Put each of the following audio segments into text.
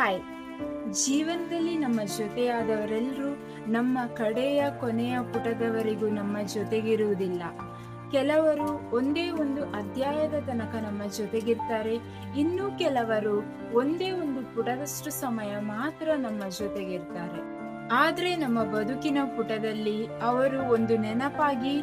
Hi. ಜೀವನದಲ್ಲಿ ನಮ್ಮ ಜೊತೆಯಾದವರೆಲ್ಲರೂ ನಮ್ಮ ಕಡೆಯ ಕೊನೆಯ ಪುಟದವರೆಗೂ ನಮ್ಮ ಜೊತೆಗಿರುವುದಿಲ್ಲ. ಕೆಲವರು ಒಂದೇ ಒಂದು ಅಧ್ಯಾಯದ ತನಕ ನಮ್ಮ ಜೊತೆಗಿರ್ತಾರೆ. ಇನ್ನು ಕೆಲವರು ಒಂದೇ ಒಂದು ಪುಟದಷ್ಟು ಸಮಯ ಮಾತ್ರ ನಮ್ಮ ಜೊತೆಗಿರ್ತಾರೆ. ಆದ್ರೆ ನಮ್ಮ ಬದುಕಿನ ಪುಟದಲ್ಲಿ ಅವರು ಒಂದು ನೆನಪಾಗಿ,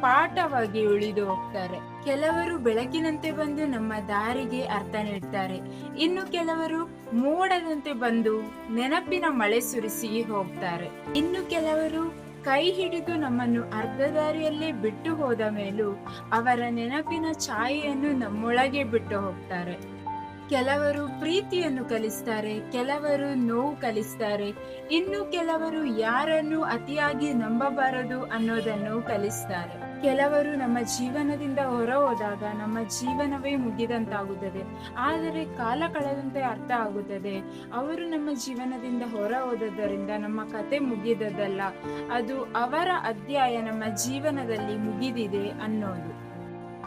ಪಾಠವಾಗಿ ಉಳಿದು ಹೋಗ್ತಾರೆ. ಕೆಲವರು ಬೆಳಕಿನಂತೆ ಬಂದು ನಮ್ಮ ದಾರಿಗೆ ಅರ್ಥ ನೀಡ್ತಾರೆ. ಇನ್ನು ಕೆಲವರು ಮೋಡದಂತೆ ಬಂದು ನೆನಪಿನ ಮಳೆ ಸುರಿಸಿ ಹೋಗ್ತಾರೆ. ಇನ್ನು ಕೆಲವರು ಕೈ ಹಿಡಿದು ನಮ್ಮನ್ನು ಅರ್ಧ ದಾರಿಯಲ್ಲೇ ಬಿಟ್ಟು ಹೋದ ಮೇಲೂ ಅವರ ನೆನಪಿನ ಛಾಯೆಯನ್ನು ನಮ್ಮೊಳಗೆ ಬಿಟ್ಟು ಹೋಗ್ತಾರೆ. ಕೆಲವರು ಪ್ರೀತಿಯನ್ನು ಕಲಿಸ್ತಾರೆ, ಕೆಲವರು ನೋವು ಕಲಿಸ್ತಾರೆ, ಇನ್ನು ಕೆಲವರು ಯಾರನ್ನು ಅತಿಯಾಗಿ ನಂಬಬಾರದು ಅನ್ನೋದನ್ನು ಕಲಿಸ್ತಾರೆ. ಕೆಲವರು ನಮ್ಮ ಜೀವನದಿಂದ ಹೊರ ಹೋದಾಗ ನಮ್ಮ ಜೀವನವೇ ಮುಗಿದಂತಾಗುತ್ತದೆ. ಆದರೆ ಕಾಲ ಕಳೆದಂತೆ ಅರ್ಥ ಆಗುತ್ತದೆ, ಅವರು ನಮ್ಮ ಜೀವನದಿಂದ ಹೊರ ಹೋದದ್ದರಿಂದ ನಮ್ಮ ಕತೆ ಮುಗಿದದಲ್ಲ, ಅದು ಅವರ ಅಧ್ಯಾಯ ನಮ್ಮ ಜೀವನದಲ್ಲಿ ಮುಗಿದಿದೆ ಅನ್ನೋದು.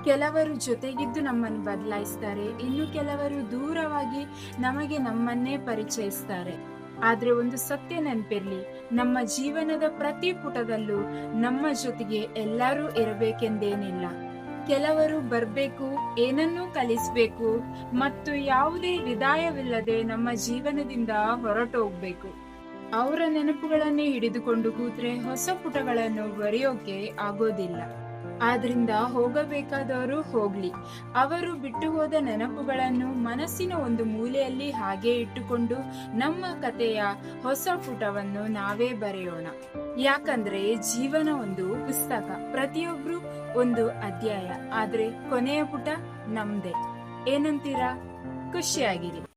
ಕೆಲವರು ಜೊತೆಗಿದ್ದು ನಮ್ಮನ್ನು ಬದಲಾಯಿಸ್ತಾರೆ, ಇನ್ನು ಕೆಲವರು ದೂರವಾಗಿ ನಮಗೆ ನಮ್ಮನ್ನೇ ಪರಿಚಯಿಸ್ತಾರೆ. ಆದ್ರೆ ಒಂದು ಸತ್ಯ ನೆನಪಿರ್ಲಿ, ನಮ್ಮ ಜೀವನದ ಪ್ರತಿ ಪುಟದಲ್ಲೂ ನಮ್ಮ ಜೊತೆಗೆ ಎಲ್ಲರೂ ಇರಬೇಕೆಂದೇನಿಲ್ಲ. ಕೆಲವರು ಬರ್ಬೇಕು, ಏನನ್ನೂ ಕಲಿಸ್ಬೇಕು ಮತ್ತು ಯಾವುದೇ ವಿದಾಯವಿಲ್ಲದೆ ನಮ್ಮ ಜೀವನದಿಂದ ಹೊರಟೋಗ್ಬೇಕು. ಅವರ ನೆನಪುಗಳನ್ನೇ ಹಿಡಿದುಕೊಂಡು ಕೂತ್ರೆ ಹೊಸ ಪುಟಗಳನ್ನು ಬರೆಯೋಕೆ ಆಗೋದಿಲ್ಲ. ಆದ್ರಿಂದ ಹೋಗಬೇಕಾದವರು ಹೋಗ್ಲಿ. ಅವರು ಬಿಟ್ಟು ಹೋದ ನೆನಪುಗಳನ್ನು ಮನಸ್ಸಿನ ಒಂದು ಮೂಲೆಯಲ್ಲಿ ಹಾಗೆ ಇಟ್ಟುಕೊಂಡು ನಮ್ಮ ಕಥೆಯ ಹೊಸ ಪುಟವನ್ನು ನಾವೇ ಬರೆಯೋಣ. ಯಾಕಂದ್ರೆ ಜೀವನ ಒಂದು ಪುಸ್ತಕ, ಪ್ರತಿಯೊಬ್ರು ಒಂದು ಅಧ್ಯಾಯ, ಆದ್ರೆ ಕೊನೆಯ ಪುಟ ನಮ್ದೇ. ಏನಂತೀರಾ? ಖುಷಿಯಾಗಿರಿ.